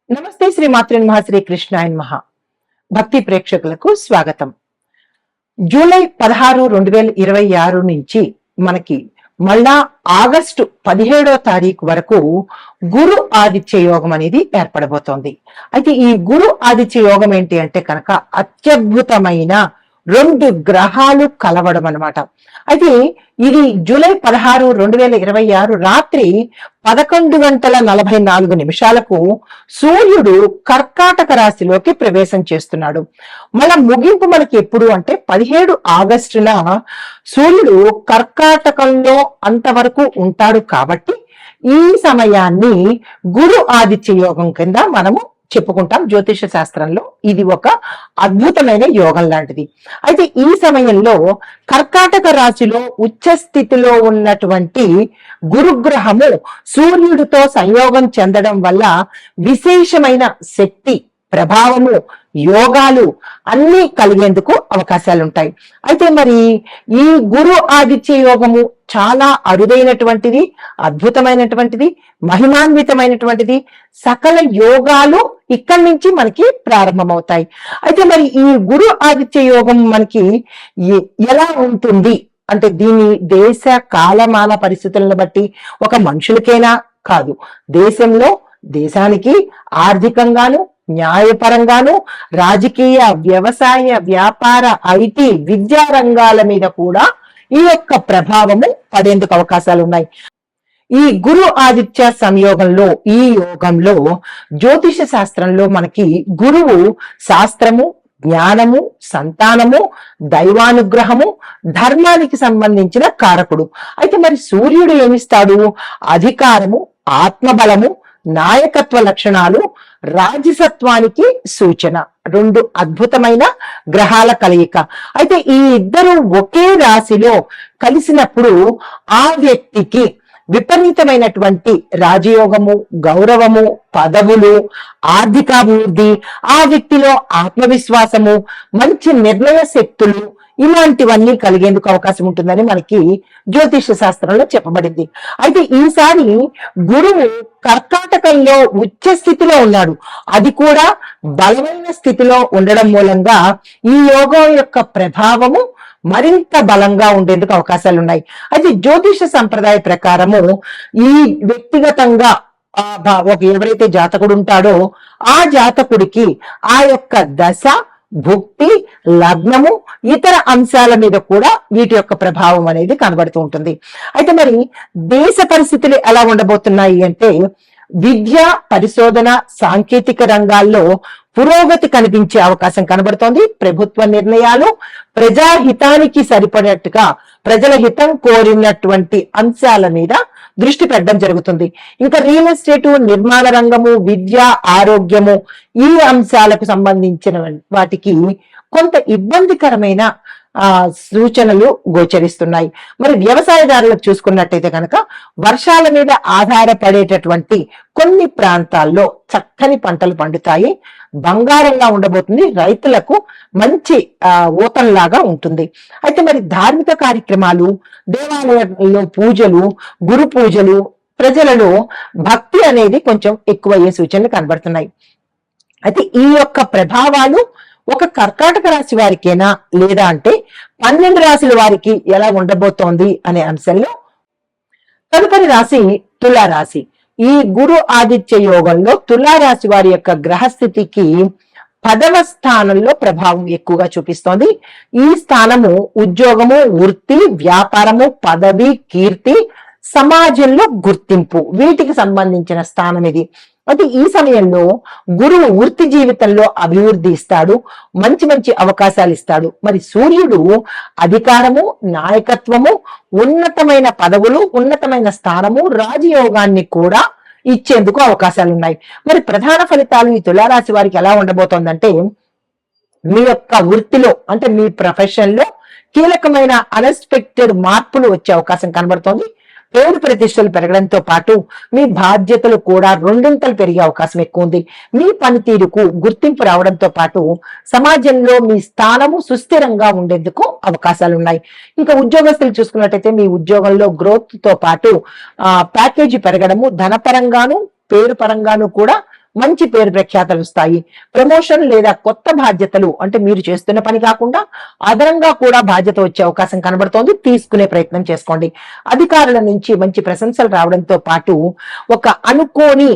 నమస్తే శ్రీ మాతృ నమః శ్రీ కృష్ణాయ నమః. భక్తి ప్రేక్షకులకు స్వాగతం. జూలై 16, 2026 నుంచి మనకి మళ్ళా ఆగస్టు 17వ తారీఖు వరకు గురు ఆదిత్య యోగం అనేది ఏర్పడబోతోంది. అయితే ఈ గురు ఆదిత్య యోగం ఏంటి అంటే కనుక అత్యద్భుతమైన 2 గ్రహాలు కలవడం అన్నమాట. అయితే ఇది జూలై 16, 2026 రాత్రి 11:44 సూర్యుడు కర్కాటక రాశిలోకి ప్రవేశం చేస్తున్నాడు. మళ్ళా ముగింపు మనకి ఎప్పుడు అంటే 17 ఆగస్టున సూర్యుడు కర్కాటకంలో అంతవరకు ఉంటాడు. కాబట్టి ఈ సమయాన్ని గురు ఆదిత్య యోగం కింద మనము చెప్పుకుంటాం. జ్యోతిష శాస్త్రంలో ఇది ఒక అద్భుతమైన యోగం లాంటిది. అయితే ఈ సమయంలో కర్కాటక రాశిలో ఉచ్చ స్థితిలో ఉన్నటువంటి గురుగ్రహము సూర్యుడితో సంయోగం చెందడం వల్ల విశేషమైన శక్తి, ప్రభావము, యోగాలు అన్ని కలిగేందుకు అవకాశాలు ఉంటాయి. అయితే మరి ఈ గురు ఆదిత్య యోగము చాలా అరుదైనటువంటిది, అద్భుతమైనటువంటిది, మహిమాన్వితమైనటువంటిది. సకల యోగాలు ఇక్కడి నుంచి మనకి ప్రారంభమవుతాయి. అయితే మరి ఈ గురు ఆదిత్య యోగం మనకి ఎలా ఉంటుంది అంటే దీని దేశ కాలమాన పరిస్థితులను బట్టి ఒక మనుషులకైనా కాదు, దేశంలో దేశానికి ఆర్థికంగాను, న్యాయపరంగాను, రాజకీయ, వ్యవసాయ, వ్యాపార, ఐటీ, విద్యా రంగాల మీద కూడా ఈ యొక్క ప్రభావము పడేందుకు అవకాశాలు ఉన్నాయి. ఈ గురు ఆదిత్య సంయోగంలో, ఈ యోగంలో జ్యోతిష శాస్త్రంలో మనకి గురువు శాస్త్రము, జ్ఞానము, సంతానము, దైవానుగ్రహము, ధర్మానికి సంబంధించిన కారకుడు. అయితే మరి సూర్యుడు ఏమిస్తాడు? అధికారము, ఆత్మబలము, నాయకత్వ లక్షణాలు, రాజసత్వానికి సూచన. 2 అద్భుతమైన గ్రహాల కలయిక. అయితే ఈ ఇద్దరు ఒకే రాశిలో కలిసినప్పుడు ఆ వ్యక్తికి విపరీతమైనటువంటి రాజయోగము, గౌరవము, పదవులు, ఆర్థికాభివృద్ధి, ఆ వ్యక్తిలో ఆత్మవిశ్వాసము, మంచి నిర్ణయ శక్తులు, ఇలాంటివన్నీ కలిగేందుకు అవకాశం ఉంటుందని మనకి జ్యోతిష శాస్త్రంలో చెప్పబడింది. అయితే ఈసారి గురువు కర్కాటకంలో ఉచ్చ స్థితిలో ఉన్నాడు. అది కూడా బలమైన స్థితిలో ఉండడం మూలంగా ఈ యోగం యొక్క ప్రభావము మరింత బలంగా ఉండేందుకు అవకాశాలు ఉన్నాయి. అయితే జ్యోతిష సంప్రదాయ ప్రకారము ఈ వ్యక్తిగతంగా ఎవరైతే జాతకుడు ఉంటాడో ఆ జాతకుడికి ఆ యొక్క దశ, భుక్తి, లగ్నము, ఇతర అంశాల మీద కూడా వీటి యొక్క ప్రభావం అనేది కనబడుతూ ఉంటుంది. అయితే మరి దేశ పరిస్థితులు ఎలా ఉండబోతున్నాయి అంటే విద్య, పరిశోధన, సాంకేతిక రంగాల్లో పురోగతి కనిపించే అవకాశం కనబడుతోంది. ప్రభుత్వ నిర్ణయాలు ప్రజాహితానికి సరిపడేట్టుగా ప్రజల హితం కోరినటువంటి అంశాల మీద దృష్టి పెట్టడం జరుగుతుంది. ఇంకా రియల్ ఎస్టేటు, నిర్మాణ రంగము, విద్య, ఆరోగ్యము, ఈ అంశాలకు సంబంధించిన వాటికి కొంత ఇబ్బందికరమైన సూచనలు గోచరిస్తున్నాయి. మరి వ్యవసాయదారులకు చూసుకున్నట్టయితే కనుక వర్షాల మీద ఆధారపడేటటువంటి కొన్ని ప్రాంతాల్లో చక్కని పంటలు పండుతాయి. బంగారంగా ఉండబోతుంది. రైతులకు మంచి ఊతంలాగా ఉంటుంది. అయితే మరి ధార్మిక కార్యక్రమాలు, దేవాలయాల్లో పూజలు, గురు పూజలు, ప్రజలలో భక్తి అనేది కొంచెం ఎక్కువయ్యే సూచనలు కనబడుతున్నాయి. అయితే ఈ యొక్క ప్రభావాలు ఒక కర్కాటక రాశి వారికేనా లేదా అంటే 12 రాశుల వారికి ఎలా ఉండబోతోంది అనే అంశంలో తదుపరి రాశి తులారాశి. ఈ గురు ఆదిత్య యోగంలో తులారాశి వారి యొక్క గ్రహస్థితికి 10వ స్థానంలో ప్రభావం ఎక్కువగా చూపిస్తోంది. ఈ స్థానము ఉద్యోగము, వృత్తి, వ్యాపారము, పదవి, కీర్తి, సమాజంలో గుర్తింపు, వీటికి సంబంధించిన స్థానం ఇది. అయితే ఈ సమయంలో గురువు వృత్తి జీవితంలో అభివృద్ధి ఇస్తాడు, మంచి మంచి అవకాశాలు ఇస్తాడు. మరి సూర్యుడు అధికారము, నాయకత్వము, ఉన్నతమైన పదవులు, ఉన్నతమైన స్థానము, రాజయోగాన్ని కూడా ఇచ్చేందుకు అవకాశాలు ఉన్నాయి. మరి ప్రధాన ఫలితాలు ఈ తులారాశి వారికి ఎలా ఉండబోతోందంటే మీ యొక్క వృత్తిలో అంటే మీ ప్రొఫెషన్ లో కీలకమైన అన్ఎక్స్పెక్టెడ్ మార్పులు వచ్చే అవకాశం కనబడుతోంది. పేరు ప్రతిష్టలు పెరగడంతో పాటు మీ బాధ్యతలు కూడా 2 పెరిగే అవకాశం ఎక్కువ ఉంది. మీ పనితీరుకు గుర్తింపు రావడంతో పాటు సమాజంలో మీ స్థానము సుస్థిరంగా ఉండేందుకు అవకాశాలు ఉన్నాయి. ఇంకా ఉద్యోగస్తులు చూసుకున్నట్టయితే మీ ఉద్యోగంలో గ్రోత్ తో పాటు ప్యాకేజీ పెరగడము, ధనపరంగాను పేరు పరంగాను కూడా మంచి పేరు ప్రఖ్యాతలు వస్తాయి. ప్రమోషన్ లేదా కొత్త బాధ్యతలు, అంటే మీరు చేస్తున్న పని కాకుండా అదనంగా కూడా బాధ్యత వచ్చే అవకాశం కనబడుతోంది. తీసుకునే ప్రయత్నం చేసుకోండి. అధికారుల నుంచి మంచి ప్రశంసలు రావడంతో పాటు ఒక అనుకోని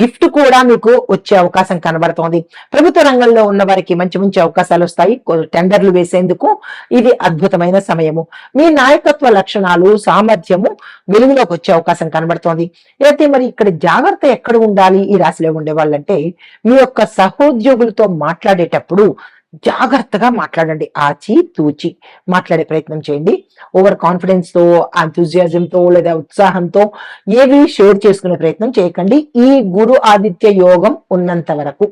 గిఫ్ట్ కూడా మీకు వచ్చే అవకాశం కనబడుతోంది. ప్రభుత్వ రంగంలో ఉన్న వారికి మంచి మంచి అవకాశాలు వస్తాయి. టెండర్లు వేసేందుకు ఇది అద్భుతమైన సమయము. మీ నాయకత్వ లక్షణాలు, సామర్థ్యము వెలుగులోకి వచ్చే అవకాశం కనబడుతోంది. అయితే మరి ఇక్కడ జాగ్రత్త ఎక్కడ ఉండాలి ఈ రాశిలో ఉండే వాళ్ళంటే, మీ యొక్క సహోద్యోగులతో మాట్లాడేటప్పుడు జాగ్రత్తగా మాట్లాడండి. ఆచి తూచి మాట్లాడే ప్రయత్నం చేయండి. ఓవర్ కాన్ఫిడెన్స్ తో, ఎంతూజియాజం తో లేదా ఉత్సాహంతో ఏవి షేర్ చేసుకునే ప్రయత్నం చేయకండి ఈ గురు ఆదిత్య యోగం ఉన్నంత వరకు.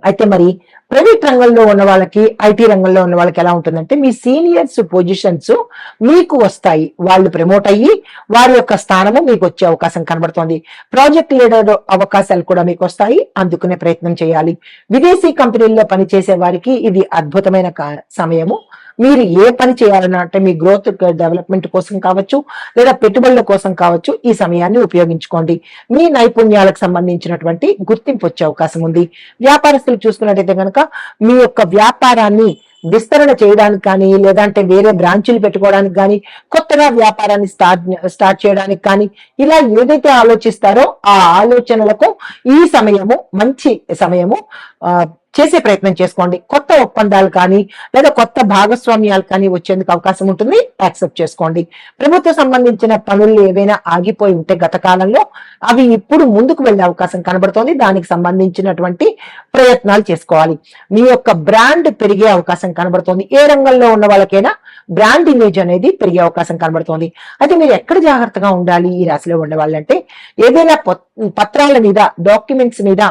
అయితే మరి ప్రైవేట్ రంగంలో ఉన్న వాళ్ళకి, ఐటీ రంగంలో ఉన్న వాళ్ళకి ఎలా ఉంటుందంటే, మీ సీనియర్స్ పొజిషన్స్ మీకు వస్తాయి. వాళ్ళు ప్రమోట్ అయ్యి వారి యొక్క స్థానము మీకు వచ్చే అవకాశం కనబడుతోంది. ప్రాజెక్ట్ లీడర్ అవకాశాలు కూడా మీకు వస్తాయి. అందుకునే ప్రయత్నం చేయాలి. విదేశీ కంపెనీల్లో పనిచేసే వారికి ఇది అద్భుతమైన సమయము. మీరు ఏ పని చేయాలన్నా, అంటే మీ గ్రోత్ డెవలప్మెంట్ కోసం కావచ్చు లేదా పెట్టుబడుల కోసం కావచ్చు, ఈ సమయాన్ని ఉపయోగించుకోండి. మీ నైపుణ్యాలకు సంబంధించినటువంటి గుర్తింపు వచ్చే అవకాశం ఉంది. వ్యాపారస్తులు చూసుకున్నట్టయితే కనుక మీ యొక్క వ్యాపారాన్ని విస్తరణ చేయడానికి కానీ, లేదంటే వేరే బ్రాంచీలు పెట్టుకోవడానికి కానీ, కొత్తగా వ్యాపారాన్ని స్టార్ట్ చేయడానికి కానీ, ఇలా ఏదైతే ఆలోచిస్తారో ఆ ఆలోచనలకు ఈ సమయము మంచి సమయము. చేసే ప్రయత్నం చేసుకోండి. కొత్త ఒప్పందాలు కానీ లేదా కొత్త భాగస్వామ్యాలు కానీ వచ్చేందుకు అవకాశం ఉంటుంది. యాక్సెప్ట్ చేసుకోండి. ప్రభుత్వ సంబంధించిన పనులు ఏవైనా ఆగిపోయి ఉంటే గత కాలంలో, అవి ఇప్పుడు ముందుకు వెళ్లే అవకాశం కనబడుతోంది. దానికి సంబంధించినటువంటి ప్రయత్నాలు చేసుకోవాలి. మీ యొక్క బ్రాండ్ పెరిగే అవకాశం కనబడుతోంది. ఏ రంగంలో ఉన్న వాళ్ళకైనా బ్రాండ్ ఇమేజ్ అనేది పెరిగే అవకాశం కనబడుతోంది. అయితే మీరు ఎక్కడ జాగ్రత్తగా ఉండాలి ఈ రాశిలో ఉండే వాళ్ళంటే, ఏదైనా పత్రాల మీద, డాక్యుమెంట్స్ మీద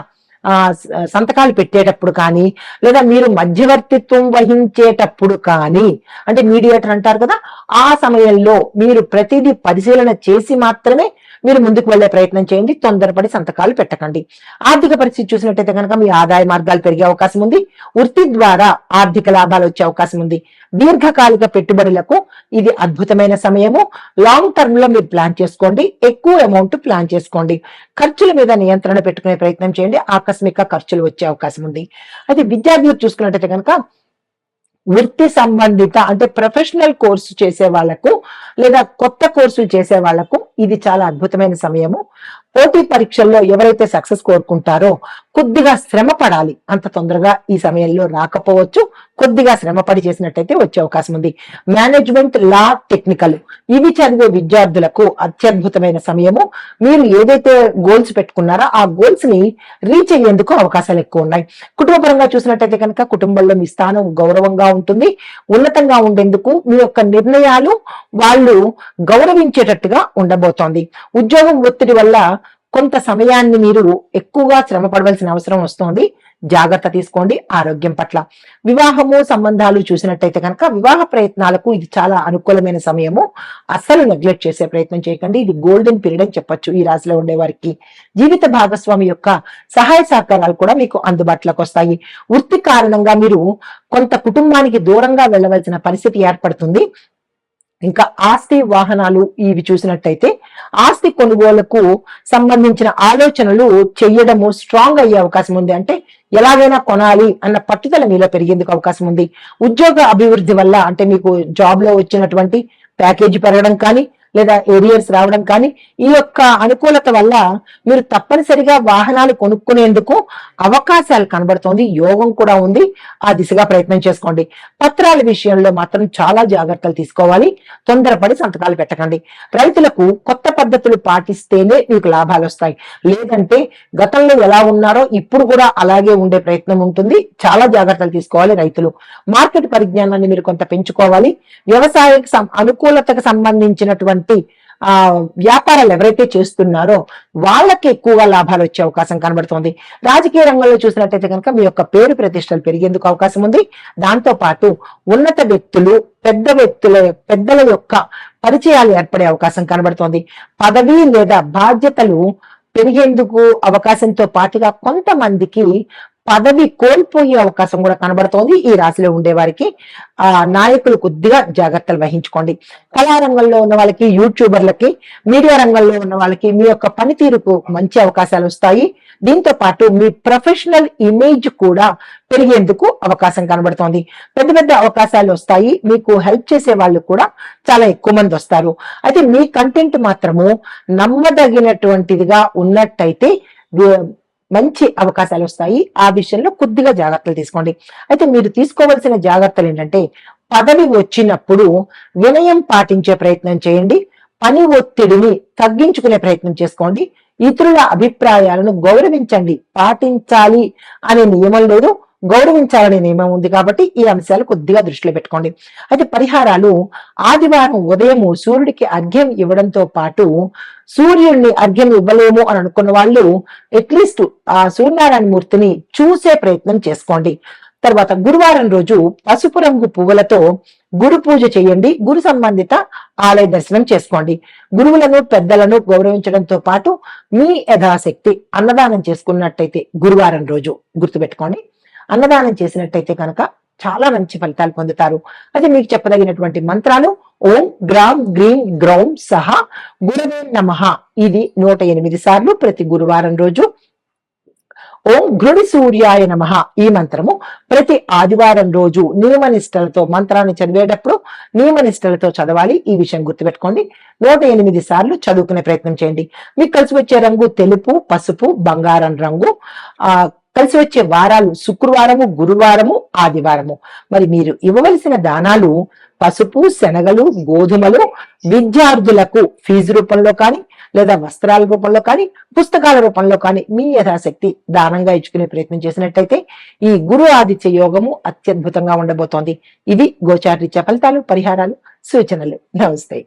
సంతకాలు పెట్టేటప్పుడు కానీ, లేదా మీరు మధ్యవర్తిత్వం వహించేటప్పుడు కానీ, అంటే మీడియేటర్ అంటారు కదా, ఆ సమయంలో మీరు ప్రతిదీ పరిశీలన చేసి మాత్రమే మీరు ముందుకు వెళ్లే ప్రయత్నం చేయండి. తొందరపడి సంతకాలు పెట్టకండి. ఆర్థిక పరిస్థితి చూసినట్టయితే కనుక మీ ఆదాయ మార్గాలు పెరిగే అవకాశం ఉంది. వృత్తి ద్వారా ఆర్థిక లాభాలు వచ్చే అవకాశం ఉంది. దీర్ఘకాలిక పెట్టుబడులకు ఇది అద్భుతమైన సమయము. లాంగ్ టర్మ్ లో మీరు ప్లాన్ చేసుకోండి. ఎక్కువ అమౌంట్ ప్లాన్ చేసుకోండి. ఖర్చుల మీద నియంత్రణ పెట్టుకునే ప్రయత్నం చేయండి. ఆకస్మిక ఖర్చులు వచ్చే అవకాశం ఉంది. అయితే విద్యార్థులు చూసుకున్నట్టయితే కనుక వృత్తి సంబంధిత, అంటే ప్రొఫెషనల్ కోర్సు చేసే వాళ్లకు లేదా కొత్త కోర్సులు చేసే వాళ్లకు ఇది చాలా అద్భుతమైన సమయము. పోటీ పరీక్షల్లో ఎవరైతే సక్సెస్ కోరుకుంటారో కొద్దిగా శ్రమ పడాలి. అంత తొందరగా ఈ సమయంలో రాకపోవచ్చు. కొద్దిగా శ్రమపడి చేసినట్టయితే వచ్చే అవకాశం ఉంది. మేనేజ్మెంట్, లా, టెక్నికల్ ఇవి చదివే విద్యార్థులకు అత్యద్భుతమైన సమయము. మీరు ఏదైతే గోల్స్ పెట్టుకున్నారో ఆ గోల్స్ ని రీచ్ అయ్యేందుకు అవకాశాలు ఎక్కువ ఉన్నాయి. కుటుంబపరంగా చూసినట్టయితే కనుక కుటుంబంలో మీ స్థానం గౌరవంగా ఉంటుంది. ఉన్నతంగా ఉండేందుకు మీ యొక్క నిర్ణయాలు వాళ్ళు గౌరవించేటట్టుగా ఉండబోతోంది. ఉద్యోగం ఒత్తిడి వల్ల కొంత సమయాన్ని మీరు ఎక్కువగా శ్రమ పడవలసిన అవసరం వస్తోంది. జాగ్రత్త తీసుకోండి ఆరోగ్యం పట్ల. వివాహము, సంబంధాలు చూసినట్టయితే కనుక వివాహ ప్రయత్నాలకు ఇది చాలా అనుకూలమైన సమయము. అస్సలు నెగ్లెక్ట్ చేసే ప్రయత్నం చేయకండి. ఇది గోల్డెన్ పీరియడ్ అని చెప్పొచ్చు ఈ రాశిలో ఉండే వారికి. జీవిత భాగస్వామి యొక్క సహాయ సహకారాలు కూడా మీకు అందుబాటులోకి వస్తాయి. వృత్తి కారణంగా మీరు కొంత కుటుంబానికి దూరంగా వెళ్ళవలసిన పరిస్థితి ఏర్పడుతుంది. ఇంకా ఆస్తి, వాహనాలు ఇవి చూసినట్టయితే ఆస్తి కొనుగోలుకు సంబంధించిన ఆలోచనలు చేయడము స్ట్రాంగ్ అయ్యే అవకాశం ఉంది. అంటే ఎలాగైనా కొనాలి అన్న పట్టుదల మీలో పెరిగేందుకు అవకాశం ఉంది. ఉద్యోగ అభివృద్ధి వల్ల, అంటే మీకు జాబ్ లో వచ్చినటువంటి ప్యాకేజీ పెరగడం కానీ లేదా ఏరియర్స్ రావడం కానీ, ఈ యొక్క అనుకూలత వల్ల మీరు తప్పనిసరిగా వాహనాలు కొనుక్కునేందుకు అవకాశాలు కనబడుతోంది. యోగం కూడా ఉంది. ఆ దిశగా ప్రయత్నం చేసుకోండి. పత్రాల విషయంలో మాత్రం చాలా జాగ్రత్తలు తీసుకోవాలి. తొందరపడి సంతకాలు పెట్టకండి. రైతులకు కొత్త పద్ధతులు పాటిస్తేనే మీకు లాభాలు వస్తాయి. లేదంటే గతంలో ఎలా ఉన్నారో ఇప్పుడు కూడా అలాగే ఉండే ప్రయత్నం ఉంటుంది. చాలా జాగ్రత్తలు తీసుకోవాలి రైతులు. మార్కెట్ పరిజ్ఞానాన్ని మీరు కొంత పెంచుకోవాలి. వ్యవసాయ అనుకూలతకు సంబంధించినటువంటి వ్యాపారాలు ఎవరైతే చేస్తున్నారో వాళ్ళకి ఎక్కువగా లాభాలు వచ్చే అవకాశం కనబడుతోంది. రాజకీయ రంగంలో చూసినట్టయితే కనుక మీ యొక్క పేరు ప్రతిష్టలు పెరిగేందుకు అవకాశం ఉంది. దాంతో పాటు ఉన్నత వ్యక్తులు, పెద్దల యొక్క పరిచయాలు ఏర్పడే అవకాశం కనబడుతోంది. పదవి లేదా బాధ్యతలు పెరిగేందుకు అవకాశంతో పాటుగా కొంతమందికి పదవి కోల్పోయే అవకాశం కూడా కనబడుతోంది ఈ రాశిలో ఉండే వారికి. నాయకులు కొద్దిగా జాగ్రత్తలు వహించుకోండి. కళారంగంలో ఉన్న వాళ్ళకి, యూట్యూబర్లకి, మీడియా రంగంలో ఉన్న వాళ్ళకి మీ యొక్క పనితీరుకు మంచి అవకాశాలు వస్తాయి. దీంతో పాటు మీ ప్రొఫెషనల్ ఇమేజ్ కూడా పెరిగేందుకు అవకాశం కనబడుతోంది. పెద్ద పెద్ద అవకాశాలు వస్తాయి. మీకు హెల్ప్ చేసే వాళ్ళు కూడా చాలా ఎక్కువ మంది వస్తారు. అయితే మీ కంటెంట్ మాత్రము నమ్మదగినటువంటిదిగా ఉన్నట్టయితే మంచి అవకాశాలు వస్తాయి. ఆ విషయంలో కొద్దిగా జాగ్రత్తలు తీసుకోండి. అయితే మీరు తీసుకోవాల్సిన జాగ్రత్తలు ఏంటంటే, పదవి వచ్చినప్పుడు వినయం పాటించే ప్రయత్నం చేయండి. పని ఒత్తిడిని తగ్గించుకునే ప్రయత్నం చేసుకోండి. ఇతరుల అభిప్రాయాలను గౌరవించండి. పాటించాలి అనే నియమం లేదు, గౌరవించాలనే నియమం ఉంది. కాబట్టి ఈ అంశాలు కొద్దిగా దృష్టిలో పెట్టుకోండి. అయితే పరిహారాలు, ఆదివారం ఉదయం సూర్యుడికి అర్ఘ్యం ఇవ్వడంతో పాటు, సూర్యుడిని అర్ఘ్యం ఇవ్వలేము అని అనుకున్న వాళ్ళు అట్లీస్ట్ ఆ సూర్యనారాయణ మూర్తిని చూసే ప్రయత్నం చేసుకోండి. తర్వాత గురువారం రోజు పసుపు రంగు పువ్వులతో గురు పూజ చేయండి. గురు సంబంధిత ఆలయ దర్శనం చేసుకోండి. గురువులను, పెద్దలను గౌరవించడంతో పాటు మీ యథాశక్తి అన్నదానం చేసుకున్నట్టయితే గురువారం రోజు గుర్తుపెట్టుకోండి, అన్నదానం చేసినట్టయితే కనుక చాలా మంచి ఫలితాలు పొందుతారు. అది మీకు చెప్పదగినటువంటి మంత్రాలు: ఓం గ్రాం గ్రీం గ్రౌం సహా గురవే నమః, ఇది 108 సార్లు ప్రతి గురువారం రోజు. ఓం గృడి సూర్యాయ నమః, ఈ మంత్రము ప్రతి ఆదివారం రోజు నియమనిష్టలతో, మంత్రాన్ని చదివేటప్పుడు నియమనిష్టలతో చదవాలి. ఈ విషయం గుర్తుపెట్టుకోండి. 108 సార్లు చదువుకునే ప్రయత్నం చేయండి. మీకు కలిసి వచ్చే రంగు తెలుపు, పసుపు, బంగారం రంగు. కలిసి వచ్చే వారాలు శుక్రవారము, గురువారము, ఆదివారము. మరి మీరు ఇవ్వవలసిన దానాలు పసుపు, శనగలు, గోధుమలు. విద్యార్థులకు ఫీజు రూపంలో కానీ, లేదా వస్త్రాల రూపంలో కానీ, పుస్తకాల రూపంలో కానీ మీ యథాశక్తి దానంగా ఇచ్చుకునే ప్రయత్నం చేసినట్టయితే ఈ గురు ఆదిత్య యోగము అత్యద్భుతంగా ఉండబోతోంది. ఇది గోచార రీత్యా ఫలితాలు, పరిహారాలు, సూచనలు. నమస్తే.